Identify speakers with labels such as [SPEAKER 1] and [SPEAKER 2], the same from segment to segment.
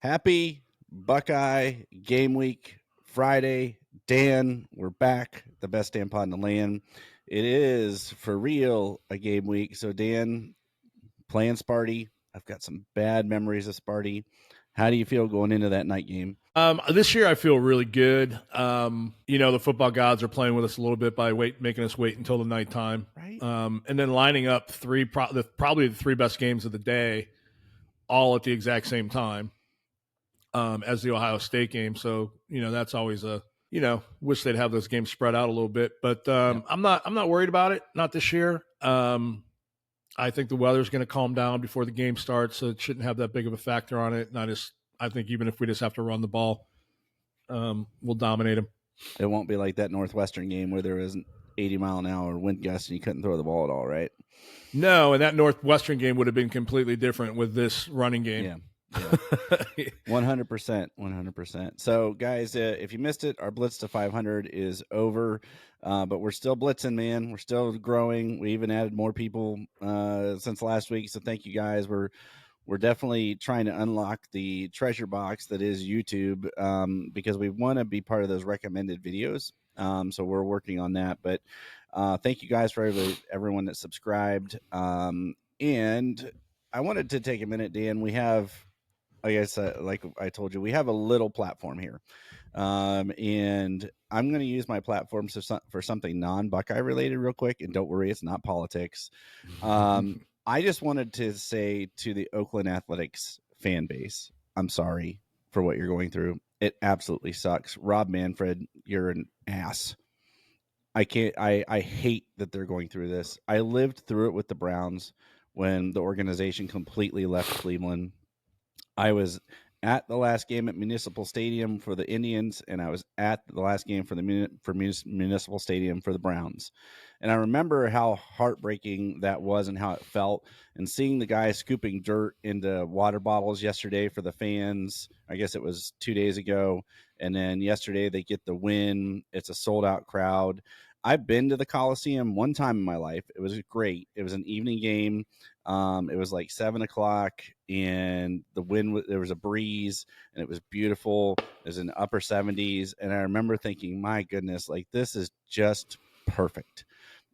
[SPEAKER 1] Happy Buckeye Game Week Friday. Dan, we're back. The best damn pod in the land. It is for real a game week. So, Dan, playing Sparty. I've got some bad memories of Sparty. How do you feel going into that night game?
[SPEAKER 2] This year I feel really good. The football gods are playing with us a little bit by making us wait until the nighttime.
[SPEAKER 1] Right.
[SPEAKER 2] And then lining up probably the three best games of the day, all at the exact same time, as the Ohio State game. So, that's always wish they'd have those games spread out a little bit. But I'm not worried about it. Not this year. I think the weather's going to calm down before the game starts, so it shouldn't have that big of a factor on it. And I think even if we just have to run the ball, we'll dominate them.
[SPEAKER 1] It won't be like that Northwestern game where there was an 80-mile-an-hour wind gust and you couldn't throw the ball at all, right?
[SPEAKER 2] No, and that Northwestern game would have been completely different with this running game.
[SPEAKER 1] Yeah. 100%. So, guys, if you missed it, our Blitz to 500 is over, but we're still blitzing, man. We're still growing. We even added more people since last week, so thank you, guys. We're definitely trying to unlock the treasure box that is YouTube, because we want to be part of those recommended videos. So we're working on that. But thank you guys for everyone that subscribed. And I wanted to take a minute, Dan. We have, like I told you, we have a little platform here. And I'm going to use my platform for something non-Buckeye related real quick. And don't worry, it's not politics. I just wanted to say to the Oakland Athletics fan base, I'm sorry for what you're going through. It absolutely sucks. Rob Manfred, you're an ass. I hate that they're going through this. I lived through it with the Browns when the organization completely left Cleveland. I was at the last game at Municipal Stadium for the Indians, and I was at the last game for Municipal Stadium for the Browns. And I remember how heartbreaking that was and how it felt. And seeing the guys scooping dirt into water bottles yesterday for the fans, I guess it was 2 days ago. And then yesterday they get the win. It's a sold-out crowd. I've been to the Coliseum one time in my life. It was great. It was an evening game. It was like 7:00, and the wind, there was a breeze, and it was beautiful. It was in the upper 70s. And I remember thinking, my goodness, like this is just perfect.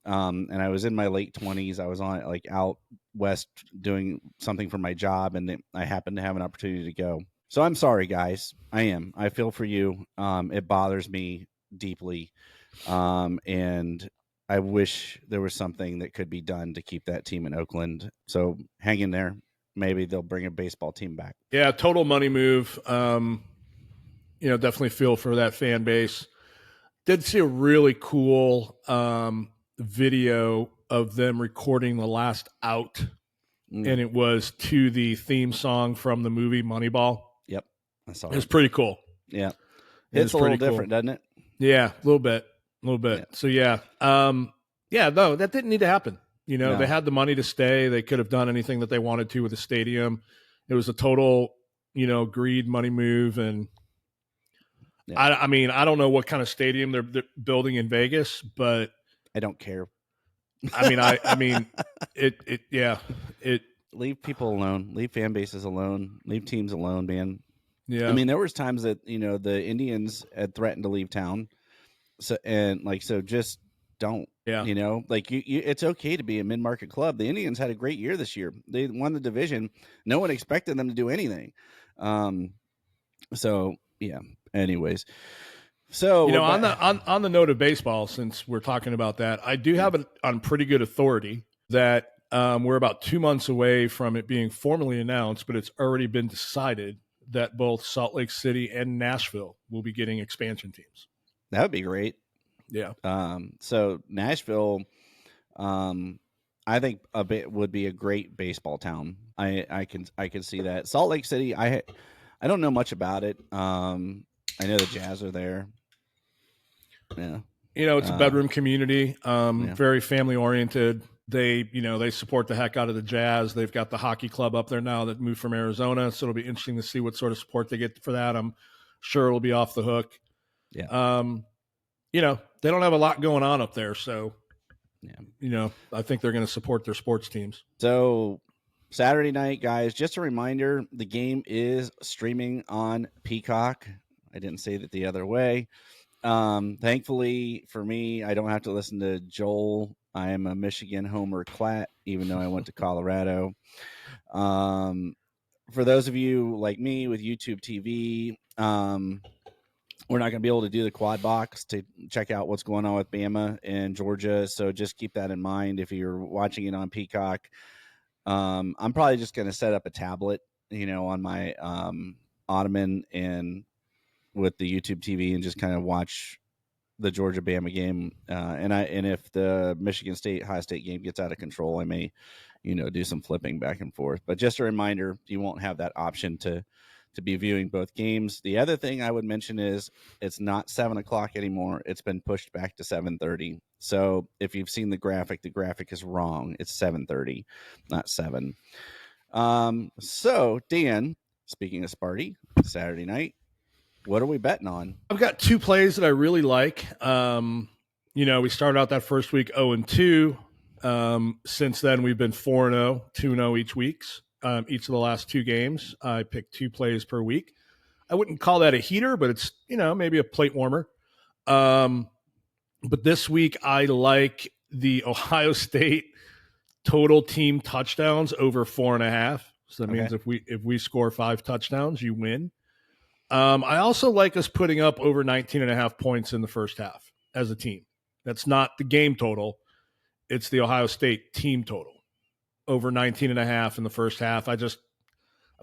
[SPEAKER 1] And I was in my late 20s. I was on out west doing something for my job, and I happened to have an opportunity to go. So I'm sorry, guys. I feel for you. It bothers me deeply. And I wish there was something that could be done to keep that team in Oakland. So hang in there. Maybe they'll bring a baseball team back.
[SPEAKER 2] Yeah, total money move. Definitely feel for that fan base. Did see a really cool video of them recording the last out, and it was to the theme song from the movie Moneyball.
[SPEAKER 1] Yep, I saw it.
[SPEAKER 2] It was pretty cool.
[SPEAKER 1] Yeah, it's a little different, doesn't it?
[SPEAKER 2] Yeah, a little bit. Yeah. So no, that didn't need to happen.
[SPEAKER 1] No.
[SPEAKER 2] They had the money to stay. They could have done anything that they wanted to with the stadium. It was a total, greed money move. And yeah. I don't know what kind of stadium they're building in Vegas, but
[SPEAKER 1] I don't care. Leave people alone. Leave fan bases alone. Leave teams alone, man.
[SPEAKER 2] Yeah.
[SPEAKER 1] There was times that, the Indians had threatened to leave town. So just don't.
[SPEAKER 2] Yeah.
[SPEAKER 1] It's okay to be a mid-market club. The Indians had a great year this year. They won the division. No one expected them to do anything. So yeah. Anyways, so
[SPEAKER 2] on the note of baseball, since we're talking about that, I do have it on pretty good authority that we're about 2 months away from it being formally announced, but it's already been decided that both Salt Lake City and Nashville will be getting expansion teams.
[SPEAKER 1] That would be great.
[SPEAKER 2] Yeah.
[SPEAKER 1] So Nashville, I think would be a great baseball town. I can see that. Salt Lake City, I don't know much about it. I know the Jazz are there. Yeah.
[SPEAKER 2] It's a bedroom community. Very family oriented. They support the heck out of the Jazz. They've got the hockey club up there now that moved from Arizona. So it'll be interesting to see what sort of support they get for that. I'm sure it'll be off the hook.
[SPEAKER 1] Yeah.
[SPEAKER 2] They don't have a lot going on up there. So,
[SPEAKER 1] yeah,
[SPEAKER 2] I think they're going to support their sports teams.
[SPEAKER 1] So Saturday night, guys, just a reminder, the game is streaming on Peacock. I didn't say that the other way. Thankfully for me, I don't have to listen to Joel. I am a Michigan homer clat, even though I went to Colorado. For those of you like me with YouTube TV, we're not going to be able to do the quad box to check out what's going on with Bama and Georgia. So just keep that in mind if you're watching it on Peacock. I'm probably just going to set up a tablet, on my ottoman and with the YouTube TV and just kind of watch the Georgia Bama game. And if the Michigan State Ohio State game gets out of control, I may, do some flipping back and forth. But just a reminder, you won't have that option to be viewing both games. The other thing I would mention is it's not 7:00 anymore. It's been pushed back to 7:30. So if you've seen the graphic is wrong. It's 7:30, not 7. So Dan, speaking of Sparty, Saturday night, what are we betting on?
[SPEAKER 2] I've got 2 plays that I really like. We started out that first week 0-2. Since then, we've been 4-0, 2-0 each weeks. Each of the last 2 games, I picked 2 plays per week. I wouldn't call that a heater, but it's, maybe a plate warmer. But this week, I like the Ohio State total team touchdowns over 4.5. So that means if we score 5 touchdowns, you win. I also like us putting up over 19.5 points in the first half as a team. That's not the game total. It's the Ohio State team total. Over 19.5 in the first half. I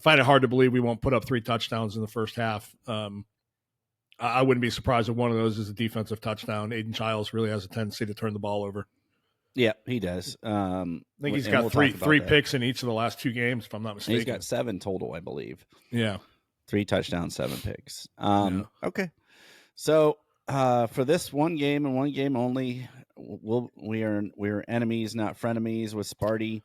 [SPEAKER 2] find it hard to believe we won't put up 3 touchdowns in the first half. I wouldn't be surprised if one of those is a defensive touchdown. Aiden Childs really has a tendency to turn the ball over.
[SPEAKER 1] Yeah, he does.
[SPEAKER 2] I think he's got three picks in each of the last 2 games, if I'm not mistaken.
[SPEAKER 1] He's got 7 total, I believe.
[SPEAKER 2] Yeah.
[SPEAKER 1] 3 touchdowns, 7 picks. Okay. So for this one game and one game only, we're enemies, not frenemies with Sparty.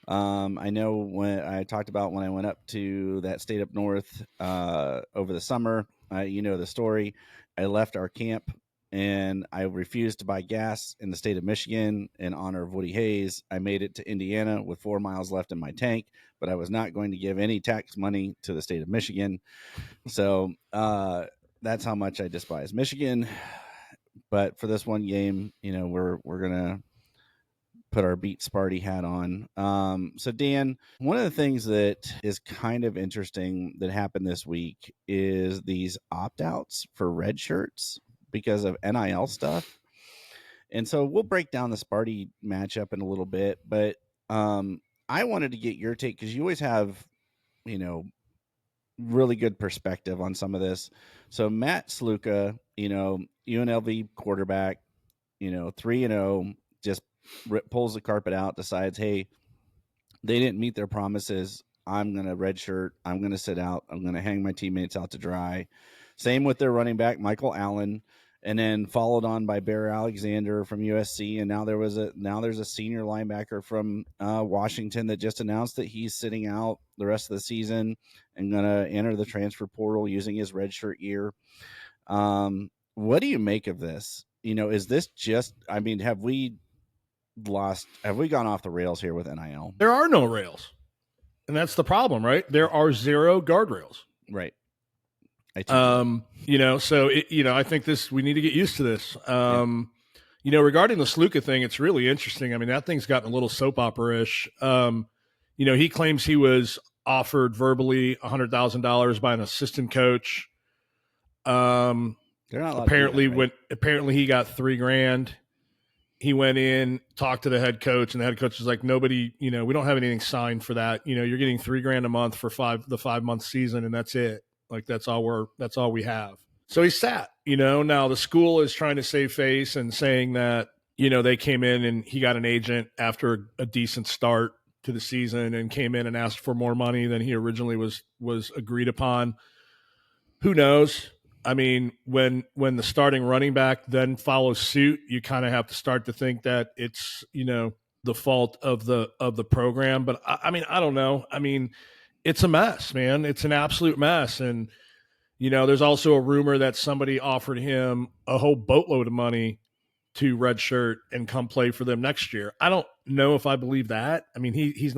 [SPEAKER 1] I know when I talked about when I went up to that state up north over the summer, the story. I left our camp and I refused to buy gas in the state of Michigan in honor of Woody Hayes. I made it to Indiana with 4 miles left in my tank, but I was not going to give any tax money to the state of Michigan. So that's how much I despise Michigan. But for this one game, we're gonna put our beat Sparty hat on. So Dan, one of the things that is kind of interesting that happened this week is these opt-outs for red shirts because of NIL stuff. And so we'll break down the Sparty matchup in a little bit, but I wanted to get your take because you always have, really good perspective on some of this. So Matt Sluka, UNLV quarterback, 3-0, just pulls the carpet out, decides, hey, they didn't meet their promises. I'm going to redshirt. I'm going to sit out. I'm going to hang my teammates out to dry. Same with their running back, Michael Allen, and then followed on by Bear Alexander from USC. And now there's a senior linebacker from Washington that just announced that he's sitting out the rest of the season and going to enter the transfer portal using his redshirt year. What do you make of this? Is this just, have we gone off the rails here with NIL?
[SPEAKER 2] There are no rails. And that's the problem, right? There are 0 guardrails.
[SPEAKER 1] Right.
[SPEAKER 2] So I think we need to get used to this. Regarding the Sluka thing, it's really interesting. That thing's gotten a little soap opera-ish. He claims he was offered verbally $100,000 by an assistant coach. Apparently he got $3,000. He went in, talked to the head coach, and the head coach was like, nobody, we don't have anything signed for that. You're getting $3,000 a month for the 5-month season, and that's it. Like that's all we have. So he sat, now the school is trying to save face and saying that, they came in and he got an agent after a decent start to the season and came in and asked for more money than he originally was agreed upon. Who knows? When the starting running back then follows suit, you kind of have to start to think that it's, the fault of the program. But I don't know. It's a mess, man. It's an absolute mess. And, there's also a rumor that somebody offered him a whole boatload of money to redshirt and come play for them next year. I don't know if I believe that. He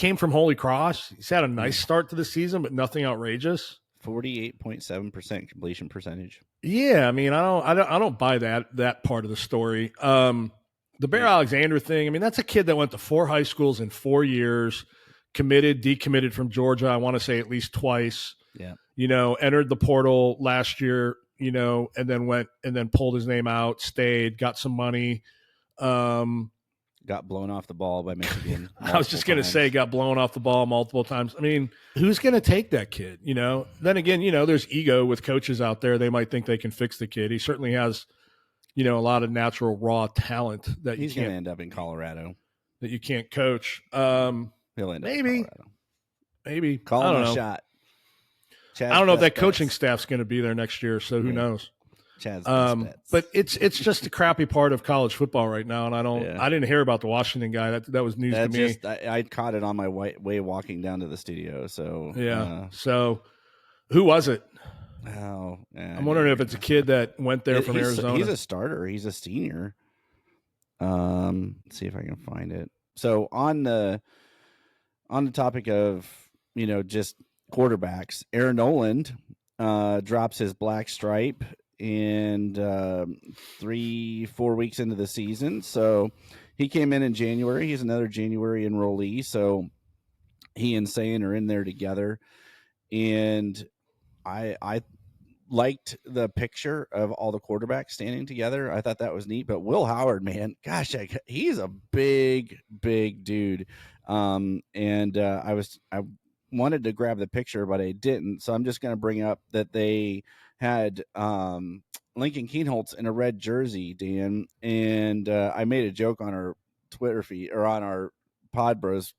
[SPEAKER 2] came from Holy Cross. He's had a nice start to the season, but nothing outrageous.
[SPEAKER 1] 48.7% completion percentage.
[SPEAKER 2] Yeah, I mean, I don't buy that part of the story. The Bear Alexander thing, I mean, that's a kid that went to 4 high schools in 4 years, committed, decommitted from Georgia, I want to say at least twice.
[SPEAKER 1] Yeah.
[SPEAKER 2] Entered the portal last year, and then pulled his name out, stayed, got some money.
[SPEAKER 1] Got blown off the ball by Michigan.
[SPEAKER 2] I was just going to say got blown off the ball multiple times. I mean, who's going to take that kid, Then again, there's ego with coaches out there. They might think they can fix the kid. He certainly has, a lot of natural raw talent that
[SPEAKER 1] he's going to end up in Colorado.
[SPEAKER 2] That you can't coach.
[SPEAKER 1] He'll end up in Colorado.
[SPEAKER 2] Maybe.
[SPEAKER 1] Call him a shot.
[SPEAKER 2] Chad's I don't know if that coaching staff's going to be that next year, so who knows?
[SPEAKER 1] Chad's
[SPEAKER 2] but it's just a crappy part of college football right now, and I didn't hear about the Washington guy. That was news to me.
[SPEAKER 1] I caught it on my way walking down to the studio. So
[SPEAKER 2] so who was it?
[SPEAKER 1] Oh,
[SPEAKER 2] I'm wondering if it's a kid that went there from Arizona.
[SPEAKER 1] He's a starter. He's a senior. Let's see if I can find it. So on the topic of just quarterbacks, Aaron Noland drops his black stripe and 3-4 weeks into the season. So he came in January. He's another January enrollee. So he and Sayin are in there together. And I liked the picture of all the quarterbacks standing together. I thought that was neat. But Will Howard, man, gosh, he's a big dude. I wanted to grab the picture, but I didn't. So I'm just going to bring up that they had Lincoln Keenholz in a red jersey, Dan. And I made a joke on our Twitter feed or on our Pod Bros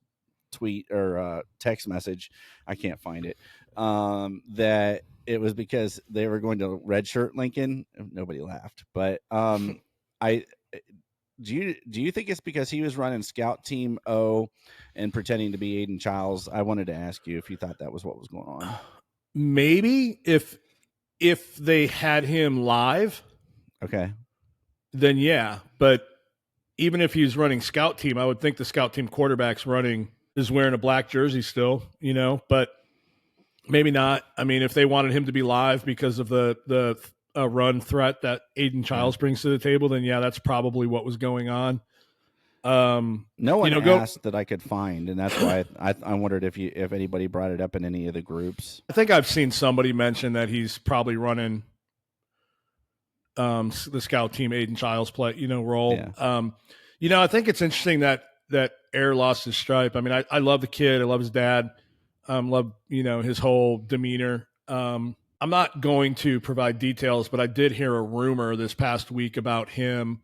[SPEAKER 1] tweet or text message. I can't find it. That it was because they were going to redshirt Lincoln. Nobody laughed, but do you think it's because he was running Scout Team O and pretending to be Aiden Childs? I wanted to ask you if you thought that was what was going on.
[SPEAKER 2] Maybe if they had him live,
[SPEAKER 1] okay,
[SPEAKER 2] then yeah. But even if he's running Scout Team, I would think the Scout Team quarterback's is wearing a black jersey still, but maybe not. I mean, if they wanted him to be live because of the run threat that Aiden Childs brings to the table, then yeah, that's probably what was going on.
[SPEAKER 1] No one asked that I could find, and that's why I wondered if anybody brought it up in any of the groups.
[SPEAKER 2] I think I've seen somebody mention that he's probably running the Scout Team Aiden Childs role.
[SPEAKER 1] Yeah.
[SPEAKER 2] I think it's interesting that Air lost his stripe. I mean, I love the kid. I love his dad. Love his whole demeanor. I'm not going to provide details, but I did hear a rumor this past week about him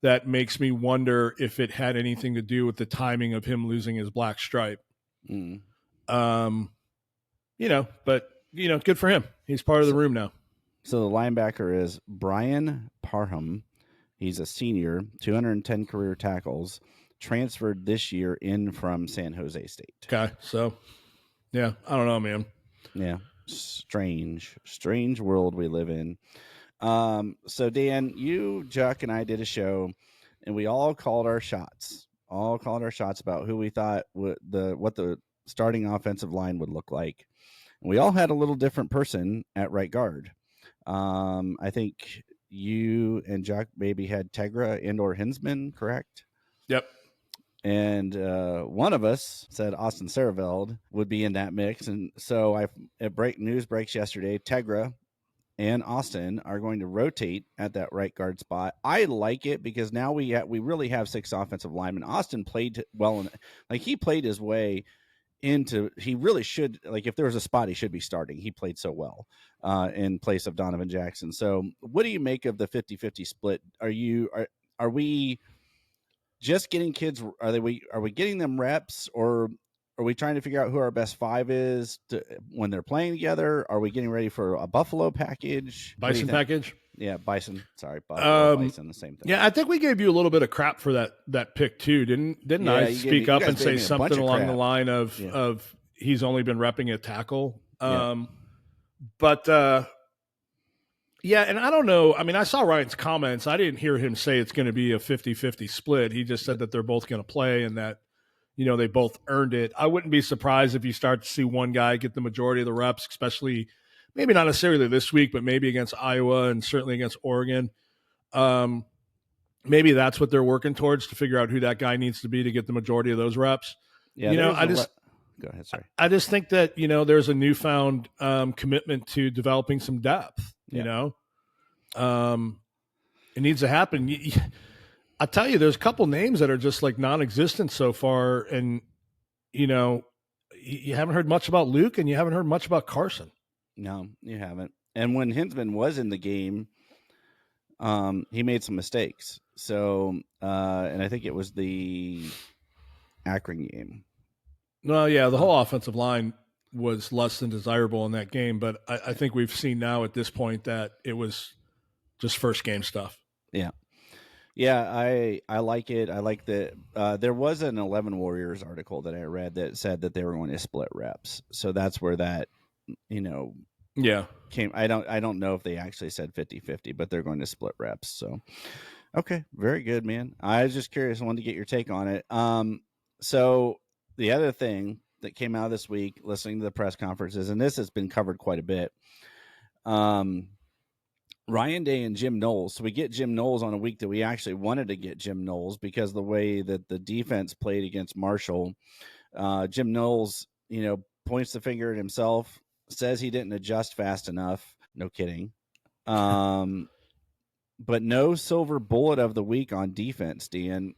[SPEAKER 2] that makes me wonder if it had anything to do with the timing of him losing his black stripe.
[SPEAKER 1] Mm.
[SPEAKER 2] But good for him. He's part of the room now.
[SPEAKER 1] So the linebacker is Brian Parham. He's a senior, 210 career tackles, transferred this year in from San Jose State.
[SPEAKER 2] Okay, so yeah, I don't know, man.
[SPEAKER 1] Yeah, strange world we live in. So Dan, you, Chuck, and I did a show, and we all called our shots. About who we thought what the starting offensive line would look like. And we all had a little different person at right guard. I think you and Jack maybe had Tegra and/or Hinsman, correct?
[SPEAKER 2] Yep.
[SPEAKER 1] And one of us said Austin Saraveld would be in that mix. And so news breaks yesterday, Tegra and Austin are going to rotate at that right guard spot. I like it because now we really have 6 offensive linemen. Austin played well, he played his way into. He really should, if there was a spot he should be starting. He played so well in place of Donovan Jackson. So, what do you make of the 50-50 split? Are we just getting kids? Are we getting them reps, or are we trying to figure out who our best 5 is when they're playing together? Are we getting ready for a Buffalo package?
[SPEAKER 2] Bison package?
[SPEAKER 1] Yeah, Bison. Sorry, Buffalo, Bison, the same thing.
[SPEAKER 2] Yeah, I think we gave you a little bit of crap for that pick too, didn't I speak up and say something along the line of he's only been repping at tackle? But yeah, and I don't know. I mean, I saw Ryan's comments. I didn't hear him say it's going to be a 50-50 split. He just said that they're both going to play and that, they both earned it. I wouldn't be surprised if you start to see one guy get the majority of the reps, especially maybe not necessarily this week, but maybe against Iowa and certainly against Oregon. Maybe that's what they're working towards, to figure out who that guy needs to be to get the majority of those reps.
[SPEAKER 1] Yeah, go ahead. Sorry.
[SPEAKER 2] I just think that, there's a newfound commitment to developing some depth, it needs to happen. I tell you, there's a couple names that are just like non-existent so far. And, you haven't heard much about Luke, and you haven't heard much about Carson.
[SPEAKER 1] No, you haven't. And when Hinsman was in the game, he made some mistakes. So, and I think it was the Akron game.
[SPEAKER 2] Well, yeah, the whole offensive line was less than desirable in that game, but I think we've seen now at this point that it was just first game stuff.
[SPEAKER 1] Yeah. Yeah, I like it. I like that. There was an 11 Warriors article that I read that said that they were going to split reps. So that's where that, came. I don't know if they actually said 50-50, but they're going to split reps. So, okay, very good, man. I was just curious. I wanted to get your take on it. So the other thing that came out this week, listening to the press conferences, and this has been covered quite a bit. Ryan Day and Jim Knowles. So we get Jim Knowles on a week that we actually wanted to get Jim Knowles because the way that the defense played against Marshall. Jim Knowles, points the finger at himself, says he didn't adjust fast enough. No kidding. But no silver bullet of the week on defense, Dean.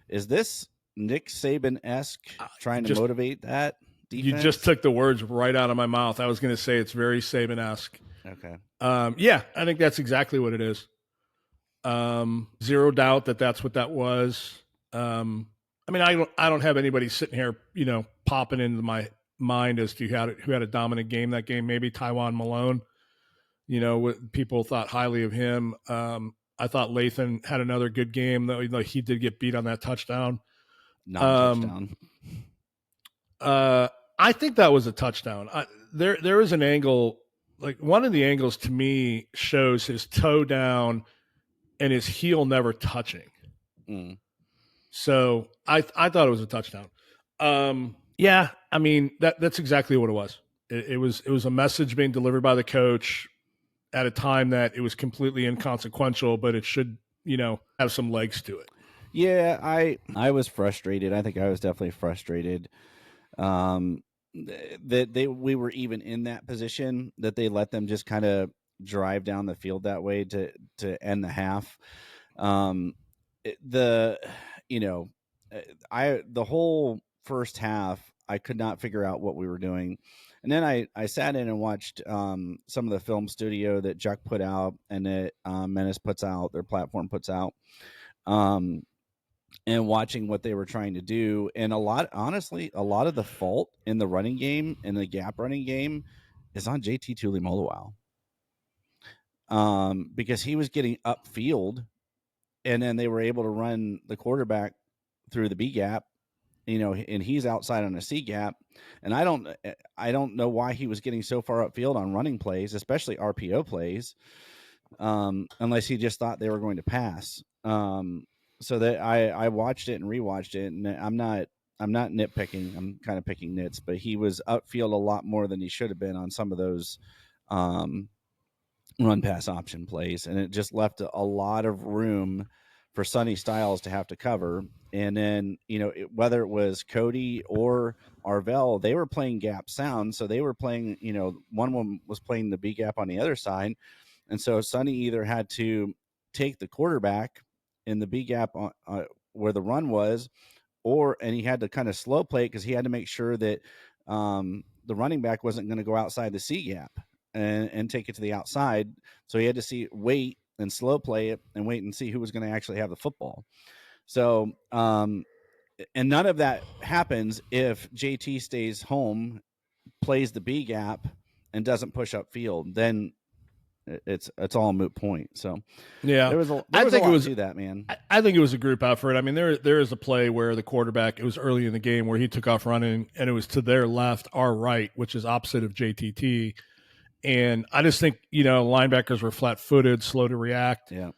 [SPEAKER 1] Is this Nick Saban-esque trying to motivate that defense?
[SPEAKER 2] You just took the words right out of my mouth. I was going to say it's very Saban-esque.
[SPEAKER 1] Okay.
[SPEAKER 2] Yeah, I think that's exactly what it is. Zero doubt that that's what that was. I don't have anybody sitting here, popping into my mind as to who had a dominant game that game. Maybe Tywan Malone. People thought highly of him. I thought Lathan had another good game, though he did get beat on that touchdown.
[SPEAKER 1] Non-touchdown.
[SPEAKER 2] I think that was a touchdown. There is an angle. Like, one of the angles to me shows his toe down and his heel never touching. So I thought it was a touchdown. Yeah, that's exactly what it was. It was a message being delivered by the coach at a time that it was completely inconsequential, but it should, have some legs to it.
[SPEAKER 1] Yeah, I was frustrated. I think I was definitely frustrated. That we were even in that position, that they let them just kind of drive down the field that way to end the half. The whole first half, I could not figure out what we were doing. And then I sat in and watched some of the film studio that Juck put out and that Menace puts out, their platform puts out. And watching what they were trying to do. And a lot of the fault in the running game and the gap running game is on JT Tuimoloau. Because he was getting upfield, and then they were able to run the quarterback through the B gap, and he's outside on a C gap. And I don't know why he was getting so far upfield on running plays, especially RPO plays, unless he just thought they were going to pass. So that I watched it and rewatched it, and I'm not nitpicking. I'm kind of picking nits, but he was upfield a lot more than he should have been on some of those run pass option plays, and it just left a lot of room for Sonny Styles to have to cover. And then whether it was Cody or Arvell, they were playing gap sound, so they were playing. One was playing the B gap on the other side, and so Sonny either had to take the quarterback in the B gap where the run was, and he had to kind of slow play it because he had to make sure that the running back wasn't going to go outside the C gap and take it to the outside. So he had to wait and slow play it and wait and see who was going to actually have the football. So, and none of that happens if JT stays home, plays the B gap, and doesn't push up field. Then it's all a moot point. So
[SPEAKER 2] yeah,
[SPEAKER 1] there was a lot to that, man.
[SPEAKER 2] I think it was a group effort. I mean, there is a play where the quarterback, it was early in the game where he took off running and it was to their left, our right, which is opposite of JTT. And I just think, linebackers were flat footed, slow to react.
[SPEAKER 1] Yeah.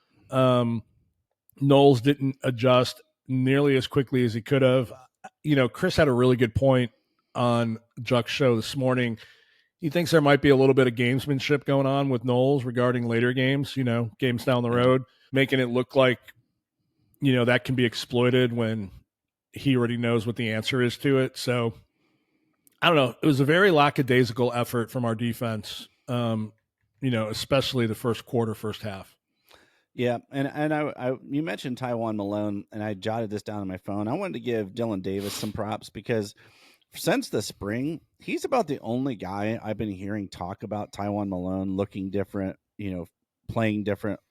[SPEAKER 2] Knowles didn't adjust nearly as quickly as he could have. Chris had a really good point on Juck's show this morning. He thinks there might be a little bit of gamesmanship going on with Knowles regarding later games, games down the road, making it look like, that can be exploited when he already knows what the answer is to it. So I don't know. It was a very lackadaisical effort from our defense, especially the first quarter, first half.
[SPEAKER 1] Yeah, and you mentioned Taiwan Malone, and I jotted this down on my phone. I wanted to give Dylan Davis some props because since the spring, he's about the only guy I've been hearing talk about Taiwan Malone looking different, playing different,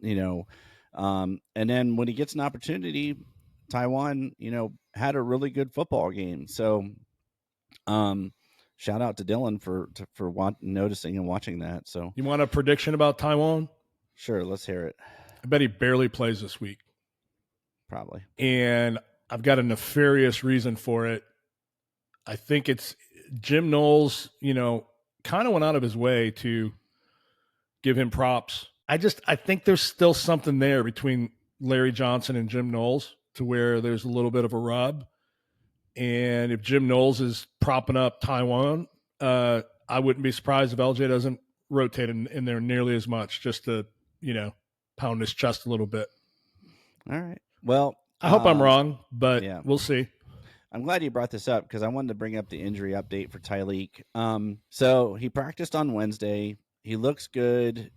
[SPEAKER 1] and then when he gets an opportunity, Taiwan, had a really good football game. So, shout out to Dylan for noticing and watching that. So,
[SPEAKER 2] you want a prediction about Taiwan?
[SPEAKER 1] Sure, let's hear it.
[SPEAKER 2] I bet he barely plays this week.
[SPEAKER 1] Probably.
[SPEAKER 2] And I've got a nefarious reason for it. I think it's Jim Knowles, kind of went out of his way to give him props. I think there's still something there between Larry Johnson and Jim Knowles to where there's a little bit of a rub. And if Jim Knowles is propping up Taiwan, I wouldn't be surprised if LJ doesn't rotate in there nearly as much, just to, pound his chest a little bit.
[SPEAKER 1] All right. Well,
[SPEAKER 2] I hope I'm wrong, but we'll see.
[SPEAKER 1] I'm glad you brought this up because I wanted to bring up the injury update for Tyliq. So he practiced on Wednesday. He looks good.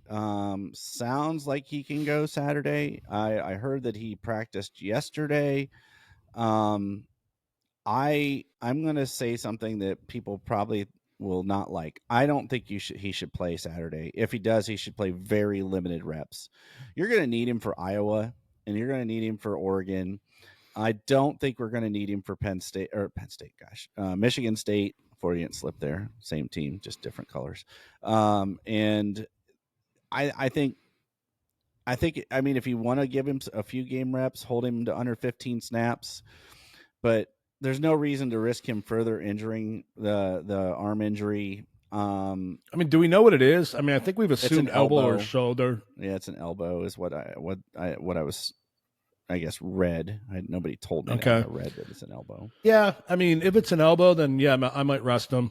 [SPEAKER 1] Sounds like he can go Saturday. I heard that he practiced yesterday. I'm going to say something that people probably will not like. I don't think he should play Saturday. If he does, he should play very limited reps. You're going to need him for Iowa, and you're going to need him for Oregon. I don't think we're going to need him for Michigan State. Freudian slip there. Same team, just different colors. And I think, if you want to give him a few game reps, hold him to under 15 snaps, but there's no reason to risk him further injuring the arm injury.
[SPEAKER 2] Do we know what it is? I think we've assumed elbow or shoulder.
[SPEAKER 1] Yeah, it's an elbow is what I was, I guess, read. Nobody told me that. I read that it's an elbow.
[SPEAKER 2] Yeah, if it's an elbow, then I might rest him.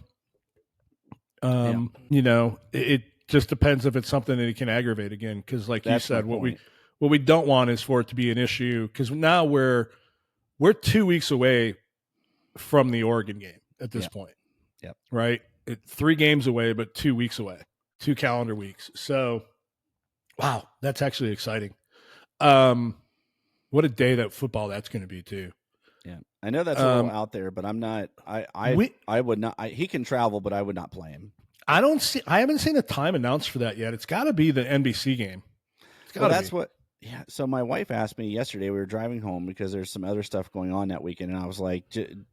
[SPEAKER 2] It just depends if it's something that he can aggravate again. Because, like you said, what we don't want is for it to be an issue. Because now we're 2 weeks away from the Oregon game at this point.
[SPEAKER 1] Yep.
[SPEAKER 2] Right? 3 games away, but 2 weeks away. 2 calendar weeks. So, wow, that's actually exciting. What a day that football that's going to be too.
[SPEAKER 1] Yeah, I know that's a little out there, but I'm not. I would not. He can travel, but I would not play him.
[SPEAKER 2] I haven't seen a time announced for that yet. It's got to be the NBC game.
[SPEAKER 1] That's what. Yeah. So my wife asked me yesterday. We were driving home because there's some other stuff going on that weekend, and I was like,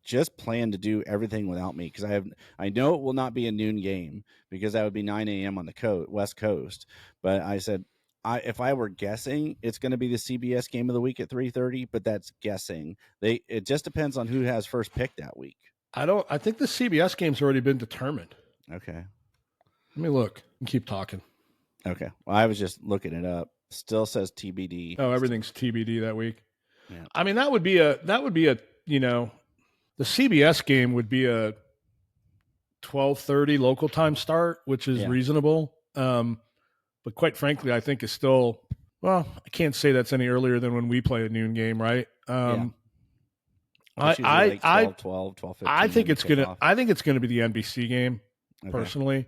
[SPEAKER 1] just plan to do everything without me because I know it will not be a noon game because that would be 9 a.m. on the West Coast. But I said, if I were guessing, it's going to be the CBS game of the week at 3:30. But that's guessing. It just depends on who has first pick that week.
[SPEAKER 2] I think the CBS game's already been determined.
[SPEAKER 1] Okay.
[SPEAKER 2] Let me look and keep talking.
[SPEAKER 1] Okay. Well, I was just looking it up. Still says TBD.
[SPEAKER 2] Oh, everything's TBD that week.
[SPEAKER 1] Yeah.
[SPEAKER 2] That would be a the CBS game would be a 12:30 local time start, which is reasonable. But quite frankly, I think it's still, I can't say that's any earlier than when we play a noon game, right?
[SPEAKER 1] I 12:15.
[SPEAKER 2] I think it's gonna be the NBC game, personally.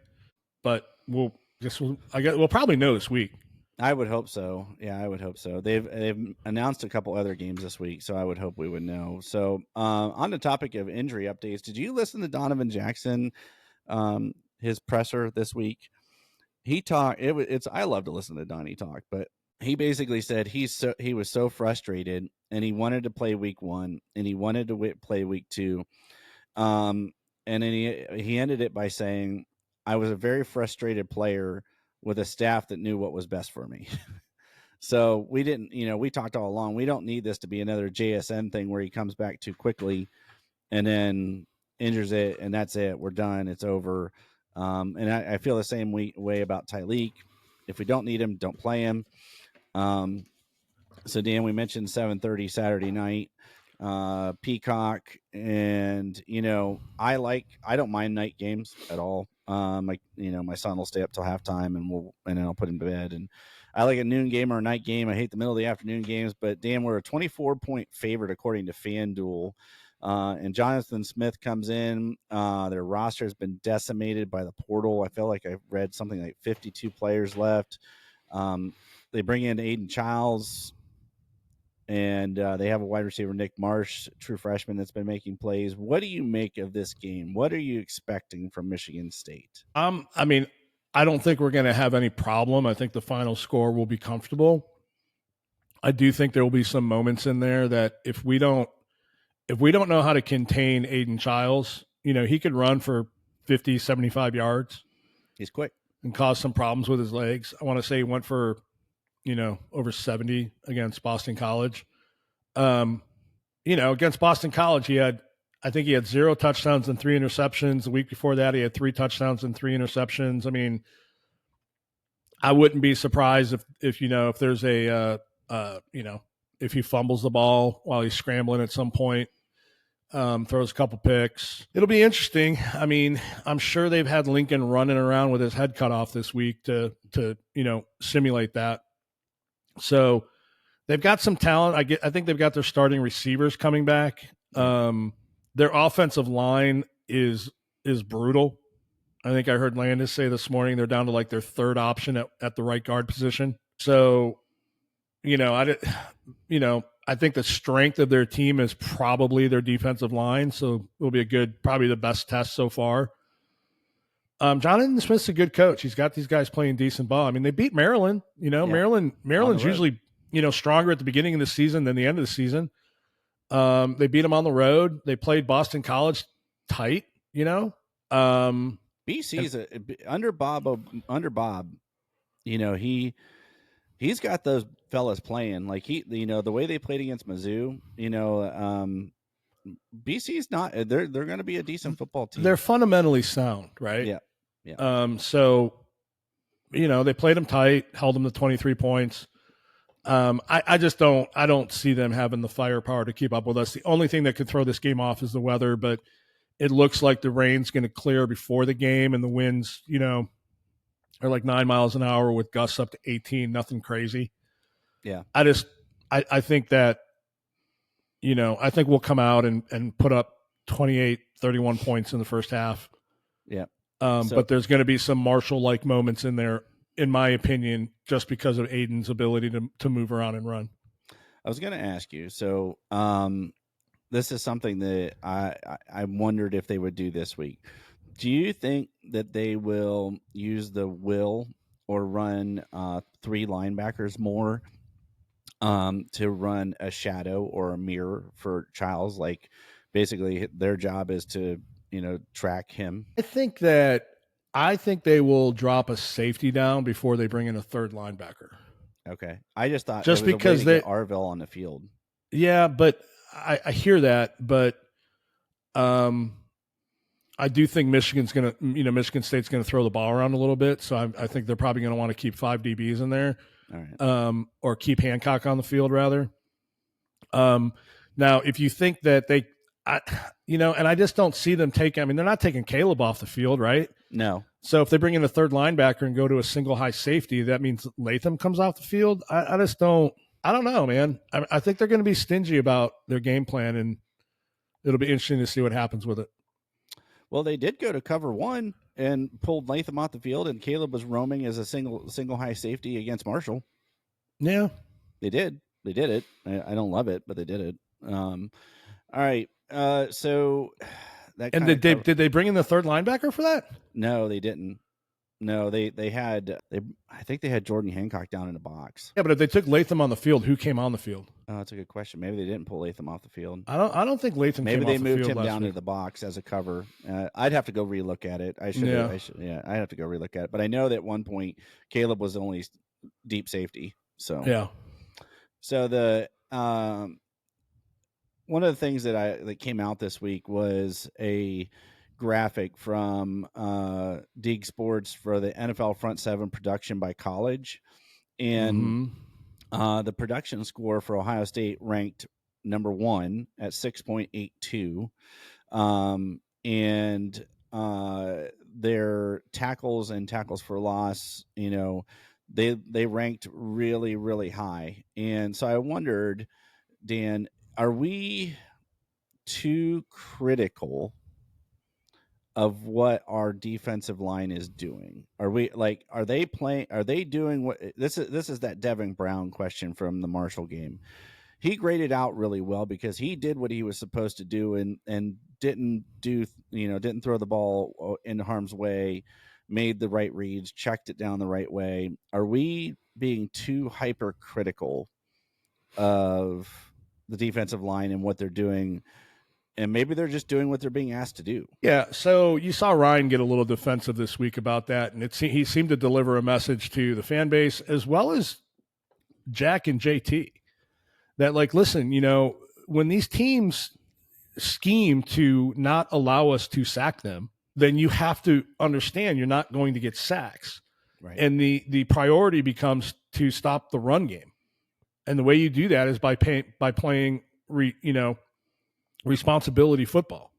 [SPEAKER 2] But we'll probably know this week.
[SPEAKER 1] I would hope so. Yeah, I would hope so. They've announced a couple other games this week, so I would hope we would know. So on the topic of injury updates, did you listen to Donovan Jackson, his presser this week? He talked. I love to listen to Donnie talk, but he basically said he was so frustrated and he wanted to play week 1 and he wanted to play week 2, and then he ended it by saying, "I was a very frustrated player with a staff that knew what was best for me." So we didn't, we talked all along. We don't need this to be another JSN thing where he comes back too quickly and then injures it, and that's it. We're done. It's over. And I feel the same way about Tyliq. If we don't need him, don't play him. So Dan, we mentioned 7:30 Saturday night. Peacock, and I don't mind night games at all. My son will stay up till halftime, and then I'll put him to bed. And I like a noon game or a night game. I hate the middle of the afternoon games, but damn, we're a 24-point favorite according to FanDuel. And Jonathan Smith comes in. Their roster has been decimated by the portal. I feel like I read something like 52 players left. They bring in Aiden Childs, and they have a wide receiver, Nick Marsh, true freshman, that's been making plays. What do you make of this game? What are you expecting from Michigan State?
[SPEAKER 2] I mean, I don't think we're going to have any problem. I think the final score will be comfortable. I do think there will be some moments in there that if we don't know how to contain Aiden Childs, he could run for 50, 75 yards.
[SPEAKER 1] He's quick
[SPEAKER 2] and cause some problems with his legs. I want to say he went for, over 70 against Boston College. Against Boston College, I think he had 0 touchdowns and 3 interceptions. The week before that, he had 3 touchdowns and 3 interceptions. I mean, I wouldn't be surprised if there's if he fumbles the ball while he's scrambling at some point, throws a couple picks. It'll be interesting. I mean, I'm sure they've had Lincoln running around with his head cut off this week to simulate that. So they've got some talent. I think they've got their starting receivers coming back. Their offensive line is brutal. I think I heard Landis say this morning they're down to like their third option at the right guard position. So, I think the strength of their team is probably their defensive line. So it'll be probably the best test so far. Jonathan Smith's a good coach. He's got these guys playing decent ball. I mean, they beat Maryland. Maryland's usually, stronger at the beginning of the season than the end of the season. They beat them on the road. They played Boston College tight,
[SPEAKER 1] BC's under Bob, he's got those fellas playing like the way they played against Mizzou, BC's not, they're going to be a decent football team.
[SPEAKER 2] They're fundamentally sound, right?
[SPEAKER 1] Yeah.
[SPEAKER 2] So, they played them tight, held them to 23 points. I don't see them having the firepower to keep up with us. The only thing that could throw this game off is the weather, but it looks like the rain's going to clear before the game, and the winds, are like 9 miles an hour with gusts up to 18, nothing crazy.
[SPEAKER 1] Yeah.
[SPEAKER 2] I think that, I think we'll come out and put up 28, 31 points in the first half.
[SPEAKER 1] Yeah.
[SPEAKER 2] But there's going to be some Marshall-like moments in there, in my opinion, just because of Aiden's ability to move around and run.
[SPEAKER 1] I was going to ask you, so this is something that I wondered if they would do this week. Do you think that they will use the will or run 3 linebackers more to run a shadow or a mirror for Childs? Like, basically, their job is to track him.
[SPEAKER 2] I think they will drop a safety down before they bring in a third linebacker.
[SPEAKER 1] Okay, I just thought
[SPEAKER 2] just because
[SPEAKER 1] they get Arville on the field.
[SPEAKER 2] Yeah, but I hear that, but I do think Michigan State's going to throw the ball around a little bit. So I think they're probably going to want to keep 5 DBs in there,
[SPEAKER 1] all right.
[SPEAKER 2] Or keep Hancock on the field rather. Now, if you think that and I just don't see them taking. I mean, they're not taking Caleb off the field, right?
[SPEAKER 1] No.
[SPEAKER 2] So if they bring in a third linebacker and go to a single high safety, that means Latham comes off the field. I just don't. I don't know, man. I think they're going to be stingy about their game plan, and it'll be interesting to see what happens with it.
[SPEAKER 1] Well, they did go to cover 1 and pulled Latham off the field, and Caleb was roaming as a single high safety against Marshall.
[SPEAKER 2] Yeah,
[SPEAKER 1] they did. They did it. I don't love it, but they did it. All right. So that
[SPEAKER 2] did they bring in the third linebacker for that?
[SPEAKER 1] No, they didn't. No, I think they had Jordan Hancock down in the box.
[SPEAKER 2] Yeah, but if they took Latham on the field, who came on the field?
[SPEAKER 1] Oh, that's a good question. Maybe they didn't pull Latham off the field.
[SPEAKER 2] I don't think Latham.
[SPEAKER 1] Maybe
[SPEAKER 2] came
[SPEAKER 1] they
[SPEAKER 2] off
[SPEAKER 1] moved
[SPEAKER 2] the field
[SPEAKER 1] him down
[SPEAKER 2] week.
[SPEAKER 1] into the box as a cover. I'd have to go relook at it. I should. Yeah, I have to go relook at it. But I know that at one point Caleb was the only deep safety. So
[SPEAKER 2] yeah.
[SPEAKER 1] So the one of the things that came out this week was a graphic from Dig Sports for the NFL Front 7 production by college, and the production score for Ohio State ranked number one at 6.82. And their tackles and tackles for loss, they ranked really, really high. And so I wondered, Dan, are we too critical of what our defensive line is doing? Are they doing what this is that Devin Brown question from the Marshall game. He graded out really well because he did what he was supposed to do and didn't throw the ball into harm's way, made the right reads, checked it down the right way. Are we being too hypercritical of the defensive line and what they're doing? And maybe they're just doing what they're being asked to do.
[SPEAKER 2] Yeah, so you saw Ryan get a little defensive this week about that, and he seemed to deliver a message to the fan base as well as Jack and JT that, like, listen, when these teams scheme to not allow us to sack them, then you have to understand you're not going to get sacks.
[SPEAKER 1] Right.
[SPEAKER 2] And the priority becomes to stop the run game. And the way you do that is by playing responsibility football,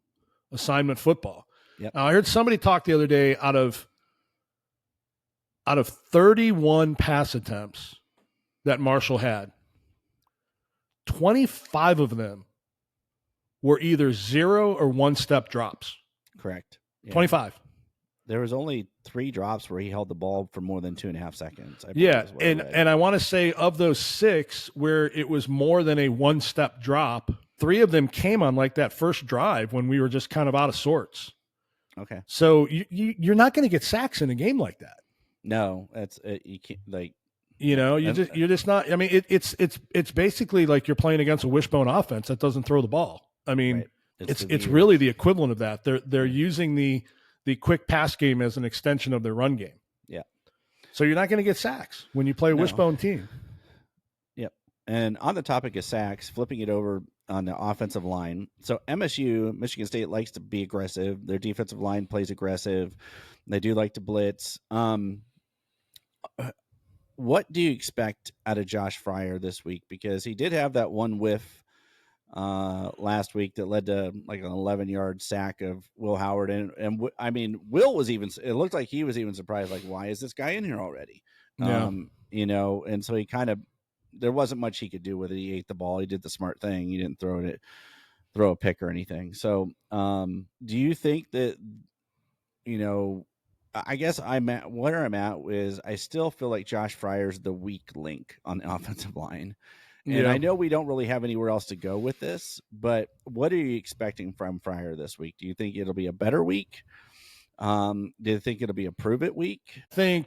[SPEAKER 2] assignment football.
[SPEAKER 1] Yep.
[SPEAKER 2] Now, I heard somebody talk the other day out of 31 pass attempts that Marshall had, 25 of them were either 0 or 1-step drops.
[SPEAKER 1] Correct.
[SPEAKER 2] Yeah. 25.
[SPEAKER 1] There was only 3 drops where he held the ball for more than 2.5 seconds.
[SPEAKER 2] And I want to say of those 6 where it was more than a 1-step drop, 3 of them came on like that first drive when we were just kind of out of sorts.
[SPEAKER 1] Okay.
[SPEAKER 2] So you're not going to get sacks in a game like that.
[SPEAKER 1] No, that's you can't
[SPEAKER 2] you're just not. I mean, it's basically like you're playing against a wishbone offense that doesn't throw the ball. I mean,
[SPEAKER 1] right.
[SPEAKER 2] It's really the equivalent of that. They're using the quick pass game as an extension of their run game.
[SPEAKER 1] Yeah.
[SPEAKER 2] So you're not going to get sacks when you play a wishbone team.
[SPEAKER 1] Yep. And on the topic of sacks, flipping it over on the offensive line. So MSU, Michigan State, likes to be aggressive. Their defensive line plays aggressive. They do like to blitz. What do you expect out of Josh Fryer this week? Because he did have that one whiff last week that led to like an 11-yard sack of Will Howard. And I mean, Will was it looked like he was even surprised, like, why is this guy in here already?
[SPEAKER 2] Yeah.
[SPEAKER 1] And so he there wasn't much he could do with it. He ate the ball. He did the smart thing. He didn't throw a pick or anything. So do you think that, I guess where I'm at is I still feel like Josh Fryer's the weak link on the offensive line. And I know we don't really have anywhere else to go with this, but what are you expecting from Fryer this week? Do you think it'll be a better week? Do you think it'll be a prove it week?
[SPEAKER 2] I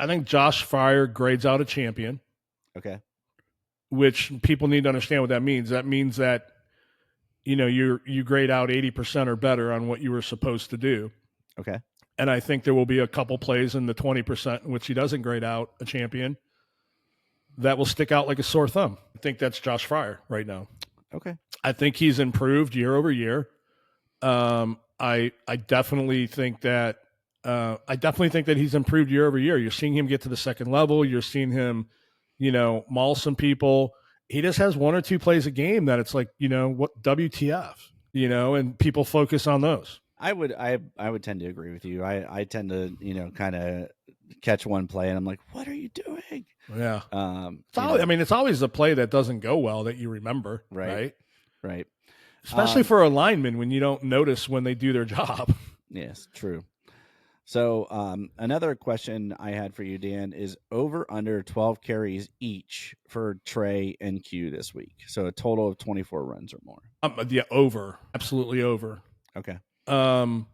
[SPEAKER 2] think Josh Fryer grades out a champion.
[SPEAKER 1] Okay.
[SPEAKER 2] Which people need to understand what that means. That means that, you grade out 80% or better on what you were supposed to do.
[SPEAKER 1] Okay.
[SPEAKER 2] And I think there will be a couple plays in the 20% in which he doesn't grade out a champion that will stick out like a sore thumb. I think that's Josh Fryer right now.
[SPEAKER 1] Okay.
[SPEAKER 2] I think he's improved year over year. I definitely think that he's improved year over year. You're seeing him get to the second level. You're seeing him, maul some people. He just has 1 or 2 plays a game that it's like, what WTF, and people focus on those.
[SPEAKER 1] I would tend to agree with you. I tend to, kind of catch one play and I'm like, what are you doing?
[SPEAKER 2] Yeah. It's always the play that doesn't go well that you remember.
[SPEAKER 1] Right.
[SPEAKER 2] Especially for a lineman when you don't notice when they do their job.
[SPEAKER 1] Yes, true. So another question I had for you, Dan, is over under 12 carries each for Trey and Q this week. So a total of 24 runs or more.
[SPEAKER 2] Yeah, over. Absolutely over.
[SPEAKER 1] Okay.
[SPEAKER 2] I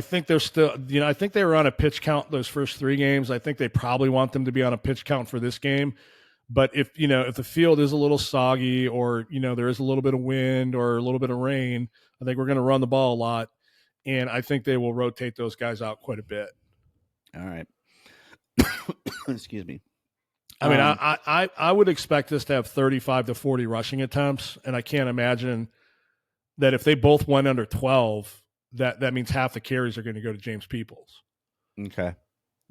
[SPEAKER 2] think they're still, I think they were on a pitch count those first 3 games. I think they probably want them to be on a pitch count for this game. But if the field is a little soggy or, there is a little bit of wind or a little bit of rain, I think we're going to run the ball a lot. And I think they will rotate those guys out quite a bit.
[SPEAKER 1] All right. Excuse me.
[SPEAKER 2] I mean, I would expect us to have 35 to 40 rushing attempts. And I can't imagine that if they both went under 12, that means half the carries are going to go to James Peoples.
[SPEAKER 1] Okay.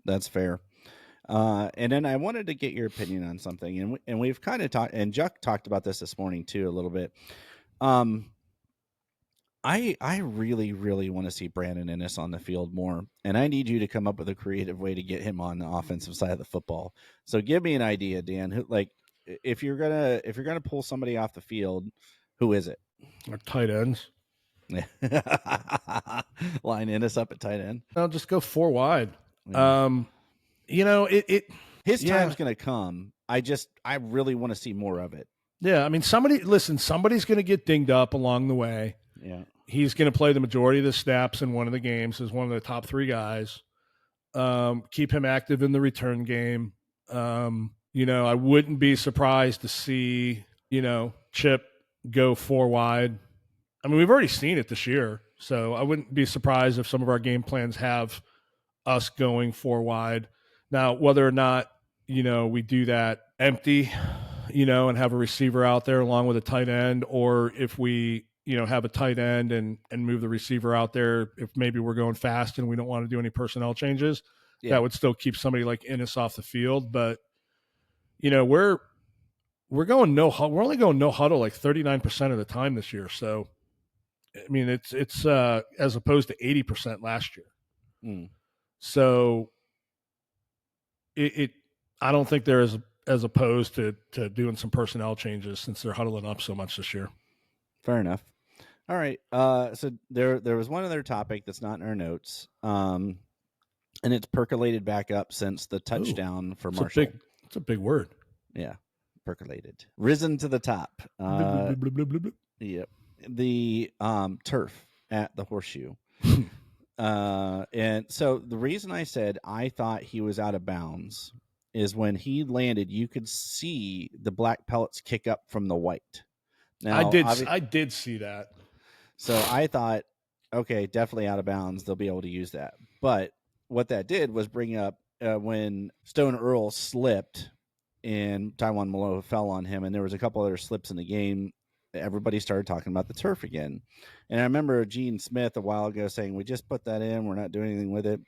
[SPEAKER 1] That's fair. And then I wanted to get your opinion on something, and we've kind of talked, and Juck talked about this morning too a little bit. I really, really want to see Brandon Innis on the field more, and I need you to come up with a creative way to get him on the offensive side of the football. So give me an idea, Dan. If you're gonna pull somebody off the field, who is it?
[SPEAKER 2] Our tight ends.
[SPEAKER 1] Line Innis up at tight end.
[SPEAKER 2] I'll just go 4 wide. Yeah.
[SPEAKER 1] His time's gonna come. I really want to see more of it.
[SPEAKER 2] Yeah, I mean, somebody's going to get dinged up along the way.
[SPEAKER 1] Yeah.
[SPEAKER 2] He's going to play the majority of the snaps in one of the games as one of the top 3 guys. Keep him active in the return game. I wouldn't be surprised to see, Chip go 4 wide. I mean, we've already seen it this year, so I wouldn't be surprised if some of our game plans have us going 4 wide. Now, whether or not, we do that empty, and have a receiver out there along with a tight end, or if we, have a tight end and move the receiver out there, if maybe we're going fast and we don't want to do any personnel changes, that would still keep somebody like Innis off the field. But, we're going we're only going no huddle like 39% of the time this year. So, I mean, it's as opposed to 80% last year.
[SPEAKER 1] Mm.
[SPEAKER 2] So I don't think there is as opposed to doing some personnel changes since they're huddling up so much this year.
[SPEAKER 1] Fair enough. All right. So there was one other topic that's not in our notes, and it's percolated back up since the touchdown for Marshall.
[SPEAKER 2] It's a big word.
[SPEAKER 1] Yeah, percolated, risen to the top. Yep. The turf at the Horseshoe. And so the reason I said I thought he was out of bounds is when he landed, you could see the black pellets kick up from the white.
[SPEAKER 2] Now, I did see that.
[SPEAKER 1] So I thought, okay, definitely out of bounds. They'll be able to use that. But what that did was bring up when Stone Earl slipped and Taiwan Malo fell on him, and there was a couple other slips in the game. Everybody started talking about the turf again. And I remember Gene Smith a while ago saying, we just put that in. We're not doing anything with it.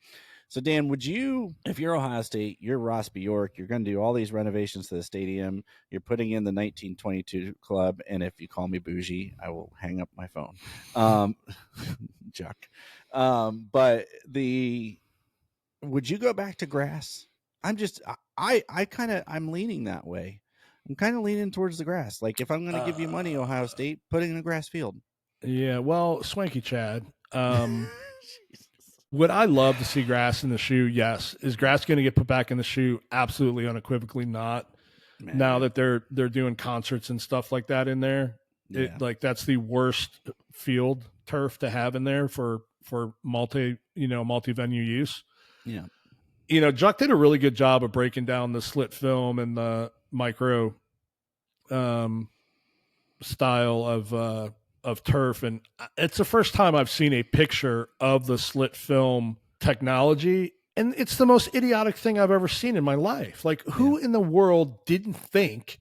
[SPEAKER 1] So, Dan, would you, if you're Ohio State, you're Ross Bjork, you're going to do all these renovations to the stadium, you're putting in the 1922 club, and if you call me bougie, I will hang up my phone. Chuck. But would you go back to grass? I'm leaning that way. I'm kind of leaning towards the grass. Like, if I'm going to give you money, Ohio State, put it in a grass field.
[SPEAKER 2] Yeah, well, Swanky Chad, would I love to see grass in the shoe? Yes. Is grass going to get put back in the shoe? Absolutely, unequivocally not. Man. Now that they're doing concerts and stuff like that in there, that's the worst field turf to have in there for multi-venue use.
[SPEAKER 1] Yeah.
[SPEAKER 2] Juck did a really good job of breaking down the slit film and the micro style of turf, and it's the first time I've seen a picture of the slit film technology, and it's the most idiotic thing I've ever seen in my life. Like, who in the world didn't think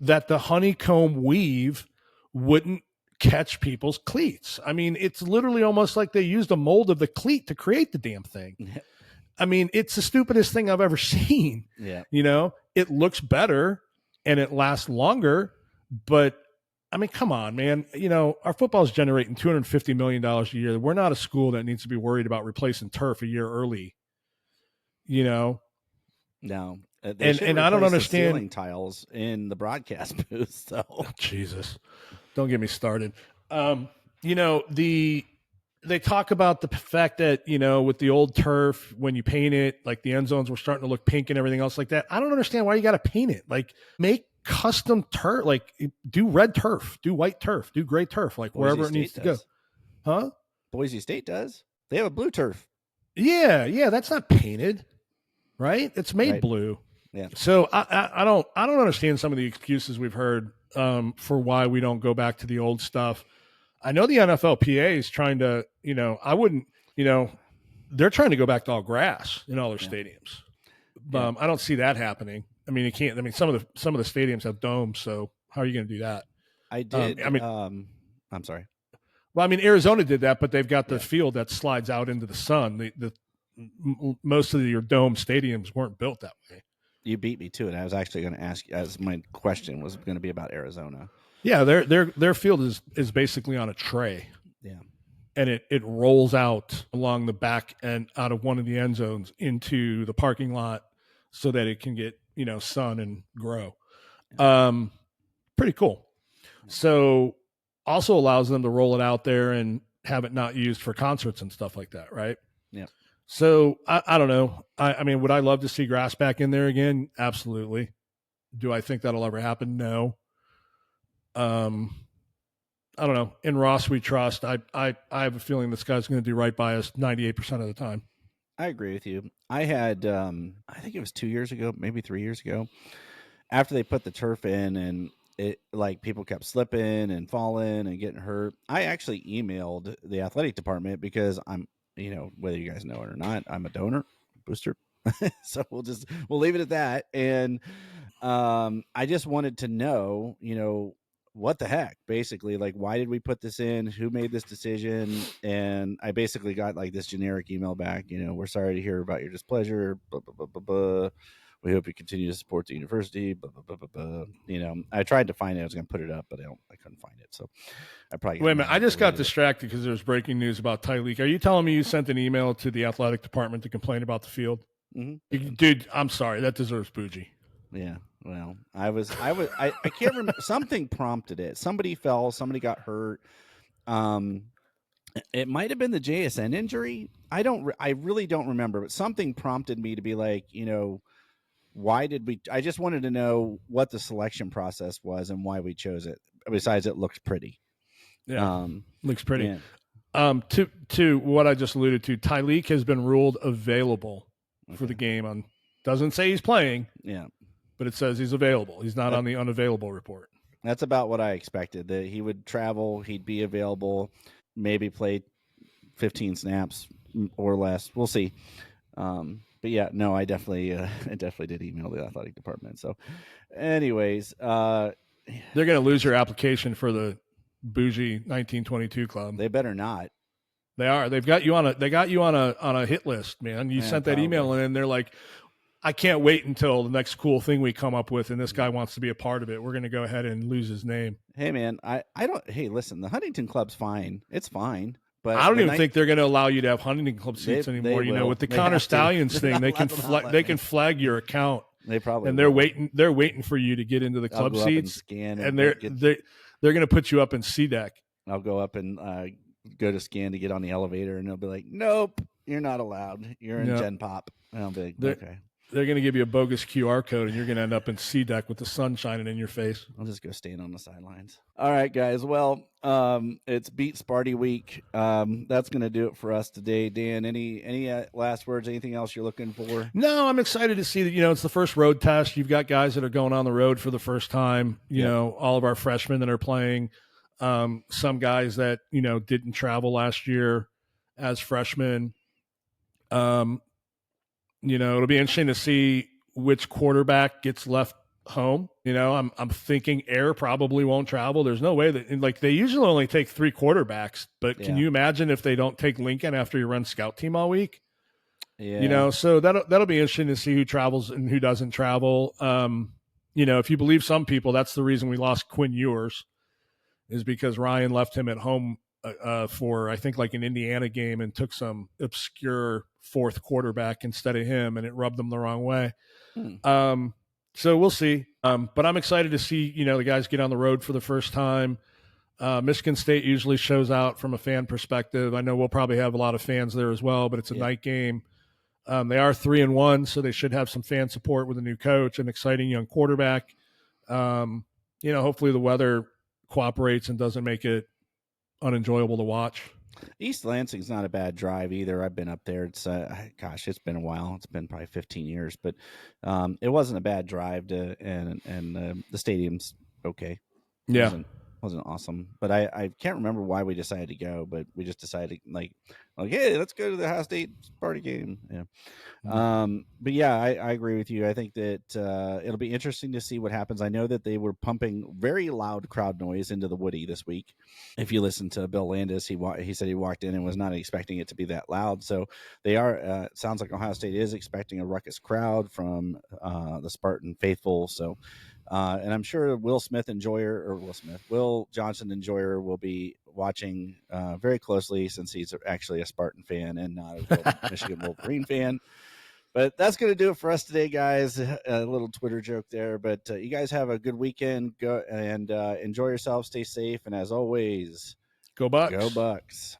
[SPEAKER 2] that the honeycomb weave wouldn't catch people's cleats? I mean, it's literally almost like they used a mold of the cleat to create the damn thing. I mean, it's the stupidest thing I've ever seen.
[SPEAKER 1] Yeah.
[SPEAKER 2] It looks better and it lasts longer, but I mean, come on, man. Our football is generating $250 million a year. We're not a school that needs to be worried about replacing turf a year early.
[SPEAKER 1] No.
[SPEAKER 2] And I don't understand
[SPEAKER 1] ceiling tiles in the broadcast booth. So
[SPEAKER 2] Jesus, don't get me started. They talk about the fact that, with the old turf, when you paint it, like the end zones were starting to look pink and everything else like that. I don't understand why you got to paint it. Like, make custom turf, like do red turf, do white turf, do gray turf, like wherever it needs to go. Huh?
[SPEAKER 1] Boise State does. They have a blue turf.
[SPEAKER 2] Yeah, that's not painted, right? It's made blue.
[SPEAKER 1] Yeah.
[SPEAKER 2] So I don't understand some of the excuses we've heard for why we don't go back to the old stuff. I know the NFLPA is trying to, they're trying to go back to all grass in all their stadiums. I don't see that happening. I mean, you can't. I mean, some of the stadiums have domes, so how are you going to do that?
[SPEAKER 1] I did. I'm sorry.
[SPEAKER 2] Well, I mean, Arizona did that, but they've got the field that slides out into the sun. The most of your dome stadiums weren't built that way.
[SPEAKER 1] You beat me to it. I was actually going to ask you, as my question was going to be about Arizona.
[SPEAKER 2] Yeah, their field is basically on a tray.
[SPEAKER 1] Yeah.
[SPEAKER 2] And it rolls out along the back and out of one of the end zones into the parking lot so that it can get, sun and grow. Pretty cool. So also allows them to roll it out there and have it not used for concerts and stuff like that, right?
[SPEAKER 1] Yeah.
[SPEAKER 2] So I don't know. I mean, would I love to see grass back in there again? Absolutely. Do I think that'll ever happen? No. I don't know. In Ross, we trust. I have a feeling this guy's going to do right by us 98% of the time.
[SPEAKER 1] I agree with you. I had, I think it was 2 years ago, maybe 3 years ago, after they put the turf in and it like people kept slipping and falling and getting hurt. I actually emailed the athletic department because I'm, whether you guys know it or not, I'm a donor booster. So we'll leave it at that. And I just wanted to know, what the heck, basically, like, why did we put this in? Who made this decision? And I basically got like this generic email back, we're sorry to hear about your displeasure, blah, blah, blah, blah, blah. We hope you continue to support the university, blah, blah, blah, blah, blah. I tried to find it. I was going to put it up, but I couldn't find it. So I probably
[SPEAKER 2] wait a minute. I just got distracted because there was breaking news about Tyliq. Are you telling me you sent an email to the athletic department to complain about the field?
[SPEAKER 1] Mm-hmm.
[SPEAKER 2] Dude, I'm sorry. That deserves bougie.
[SPEAKER 1] Yeah. Well, I can't remember. Something prompted it. Somebody fell. Somebody got hurt. It might have been the JSN injury. I really don't remember, but something prompted me to be like, why did we? I just wanted to know what the selection process was and why we chose it. Besides, it looks pretty.
[SPEAKER 2] Yeah, looks pretty. Yeah. To what I just alluded to, Tyliq has been ruled available for the game. On doesn't say he's playing.
[SPEAKER 1] Yeah,
[SPEAKER 2] but it says he's available. He's not on the unavailable report.
[SPEAKER 1] That's about what I expected. That he would travel. He'd be available. Maybe play 15 snaps or less. We'll see. But yeah, no, I definitely did email the athletic department. So, anyways,
[SPEAKER 2] they're going to lose your application for the bougie 1922 club.
[SPEAKER 1] They better not.
[SPEAKER 2] They are. They got you on a hit list, man. You sent that email and they're like, I can't wait until the next cool thing we come up with, and this guy wants to be a part of it. We're going to go ahead and lose his name.
[SPEAKER 1] Hey, man, I don't. Hey, listen, the Huntington Club's fine. It's fine. But
[SPEAKER 2] I don't even think they're going to allow you to have Huntington Club seats anymore. With the Connor Stallions thing, they can flag your account.
[SPEAKER 1] They probably
[SPEAKER 2] and they're waiting for you to get into the club seats, and they're going to put you up in C deck.
[SPEAKER 1] I'll go up and go to scan to get on the elevator, and they'll be like, "Nope, you're not allowed. You're in Gen Pop." And I'll be like, "Okay."
[SPEAKER 2] They're going to give you a bogus QR code, and you're going to end up in C deck with the sun shining in your face.
[SPEAKER 1] I'll just go stand on the sidelines. All right, guys. Well, it's Beat Sparty week. That's going to do it for us today. Dan, any last words? Anything else you're looking for?
[SPEAKER 2] No, I'm excited to see that. It's the first road test. You've got guys that are going on the road for the first time. You know, all of our freshmen that are playing. Some guys that didn't travel last year as freshmen. It'll be interesting to see which quarterback gets left home. I'm thinking Air probably won't travel. There's no way that they usually only take 3 quarterbacks, but can you imagine if they don't take Lincoln after you run scout team all week?
[SPEAKER 1] Yeah.
[SPEAKER 2] So that'll be interesting to see who travels and who doesn't travel. If you believe some people, that's the reason we lost Quinn Ewers, is because Ryan left him at home for, I think, like an Indiana game and took some obscure 4th quarterback instead of him, and it rubbed them the wrong way. So we'll see. But I'm excited to see, the guys get on the road for the first time. Michigan State usually shows out from a fan perspective. I know we'll probably have a lot of fans there as well, but it's a night game. They are 3-1, so they should have some fan support with a new coach, an exciting young quarterback. Hopefully the weather cooperates and doesn't make it unenjoyable to watch.
[SPEAKER 1] East Lansing's not a bad drive either. I've been up there. It's it's been a while. It's been probably 15 years, but it wasn't a bad drive and the stadium's okay.
[SPEAKER 2] Yeah.
[SPEAKER 1] wasn't awesome. But I can't remember why we decided to go, but we just decided like hey, let's go to the Ohio State Sparty game. Yeah. But yeah, I agree with you. I think that it'll be interesting to see what happens. I know that they were pumping very loud crowd noise into the Woody this week. If you listen to Bill Landis, he said he walked in and was not expecting it to be that loud. So they are. It sounds like Ohio State is expecting a ruckus crowd from the Spartan faithful. So. And I'm sure Will Johnson Enjoyer will be watching very closely since he's actually a Spartan fan and not a real Michigan Wolverine fan. But that's going to do it for us today, guys. A little Twitter joke there. But you guys have a good weekend. Go and enjoy yourselves. Stay safe. And as always,
[SPEAKER 2] Go Bucks.
[SPEAKER 1] Go Bucks.